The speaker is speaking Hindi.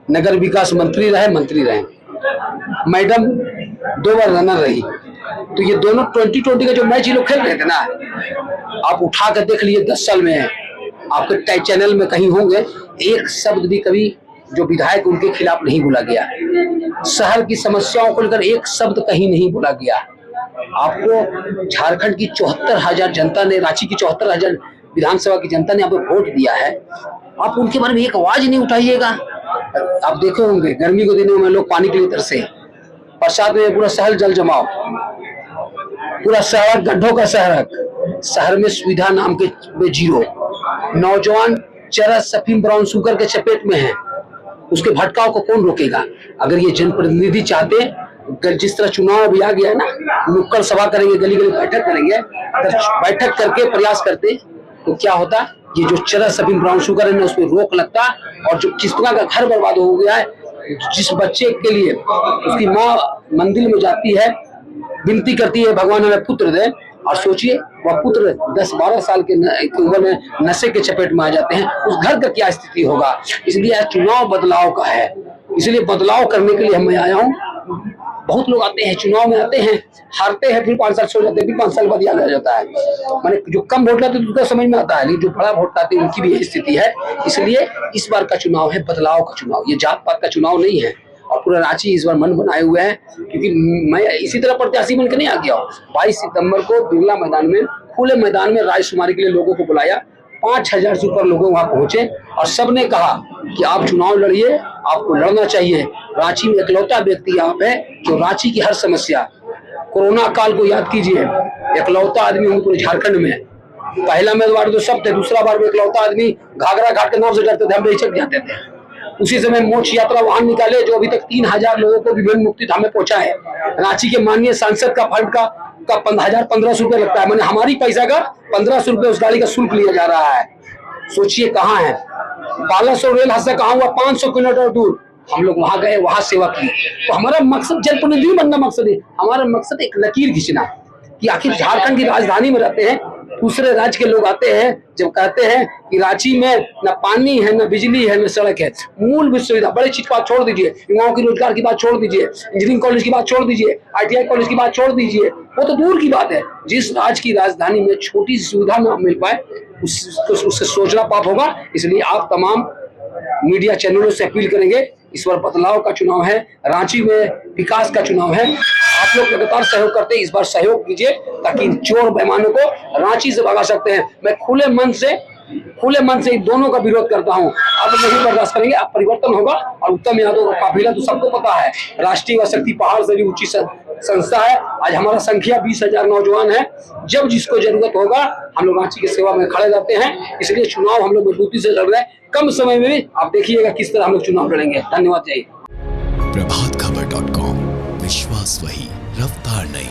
नगर विकास मंत्री रहे। मैडम 2 बार रनर रही। तो ये दोनों 2020 का जो मैच ये लोग खेल रहे थे ना, आप उठा कर देख लिए 10 साल में आपके चैनल में कहीं होंगे, एक शब्द भी कभी जो विधायक उनके खिलाफ नहीं बोला गया। शहर की समस्याओं को लेकर एक शब्द कहीं नहीं बोला गया। आपको झारखंड की 74,000 जनता ने, रांची की 74,000 विधानसभा की जनता ने आपको वोट दिया है, आप उनके बारे में एक आवाज नहीं उठाइएगा। आप देखे होंगे गर्मी के दिनों में लोग पानी के लिए तरसे, बरसात में पूरा शहर जल जमाव, पूरा शहर गड्ढों का शहर में सुविधा नाम के जीरो, नौजवान चरस अफीम ब्राउन शुगर के चपेट में है, उसके भटकाव को कौन रोकेगा? अगर ये जनप्रतिनिधि चाहते, जिस तरह चुनाव अभी आ गया है ना, नुक्कड़ सभा करेंगे, गली गली बैठक करेंगे, अगर बैठक करके प्रयास करते तो क्या होता, ये जो चरस अफीम ब्राउन शुगर है ना, उसमें रोक लगता। और जो किस प्रकार का घर बर्बाद हो गया है, जिस बच्चे के लिए उसकी माँ मंदिर में जाती है, विनती करती है भगवान हमें पुत्र दे, और सोचिए वह पुत्र 10-12 साल के उम्र में नशे के चपेट में आ जाते हैं, उस घर का क्या स्थिति होगा। इसलिए चुनाव बदलाव का है, इसलिए बदलाव करने के लिए मैं आया हूँ। बहुत लोग आते हैं, चुनाव में आते हैं, हारते हैं, फिर 5 साल छोड़ जाते हैं, फिर 5 साल बाद याद आ जाता है। माने जो कम वोट लाते हैं उसका समझ में आता है, लेकिन जो बड़ा वोट लाते हैं उनकी भी यही स्थिति है। इसलिए इस बार का चुनाव है बदलाव का चुनाव, ये जात पात का चुनाव नहीं है। और पूरा रांची इस बार मन बनाए हुए हैं, क्योंकि मैं इसी तरह प्रत्याशी बन के नहीं आ गया हूँ। 22 सितंबर को बिरला मैदान में, खुले मैदान में राजकुमारी के लिए लोगों को बुलाया, 5,000 से ऊपर लोग वहां पहुंचे और सबने कहा कि आप चुनाव लड़िए, आपको लड़ना चाहिए। रांची में इकलौता व्यक्ति आप है जो रांची की हर समस्या, कोरोना काल को याद कीजिए, इकलौता आदमी हूँ पूरे झारखंड में। पहला उम्मीदवार तो सब थे, दूसरा बार में इकलौता आदमी घाघरा घाट के नाम से डरते थे, हम बेचक जाते थे। उसी समय मोक्ष यात्रा वाहन निकाले जो अभी तक 3,000 लोगों को विभिन्न मुक्ति धाम में पहुंचाए। रांची के माननीय सांसद का फंड का 1,500-1,500 रुपए लगता है, मैंने हमारी पैसा का 1,500 रुपए उस गाड़ी का शुल्क लिया जा रहा है। सोचिए कहाँ है, बालासोर रेल हादसा कहाँ हुआ, 500 किलोमीटर दूर, हम लोग वहां गए, वहां सेवा की। तो हमारा मकसद जनप्रतिनिधि बनना मकसद है, हमारा मकसद एक लकीर खींचना कि आखिर झारखंड की राजधानी में रहते हैं, दूसरे राज्य के लोग आते हैं, जब कहते हैं कि रांची में न पानी है, न बिजली है, न सड़क है, मूलभूत सुविधा, बड़ी चीज बात छोड़ दीजिए, युवाओं की रोजगार की बात छोड़ दीजिए, इंजीनियरिंग कॉलेज की बात छोड़ दीजिए, ITI कॉलेज की बात छोड़ दीजिए, वो तो दूर की बात है। जिस राज्य की राजधानी में छोटी सी सुविधा न मिल पाए उससे सोचना पाप होगा। इसलिए आप तमाम मीडिया चैनलों से अपील करेंगे, इस बार बदलाव का चुनाव है, रांची में विकास का चुनाव है। आप लोग लगातार सहयोग करते हैं, इस बार सहयोग कीजिए ताकि चोर बेईमानों को रांची से भगा सकते हैं। मैं खुले मन से दोनों का विरोध करता हूं। अब नहीं बर्दाश्त करेंगे, अब परिवर्तन होगा। और उत्तम यादव का काफिला तो सबको पता है, राष्ट्रीय व शक्ति पहाड़ से भी ऊंची संस्था है। आज हमारा संख्या 20,000 नौजवान है, जब जिसको जरूरत होगा हम लोग रांची की सेवा में खड़े रहते हैं। इसलिए चुनाव हम लोग मजबूती से लड़ रहे हैं, कम समय में भी आप देखिएगा किस तरह हम लोग चुनाव लड़ेंगे। धन्यवाद। जय प्रभातखबर.com, विश्वास वही, रफ्तार नहीं।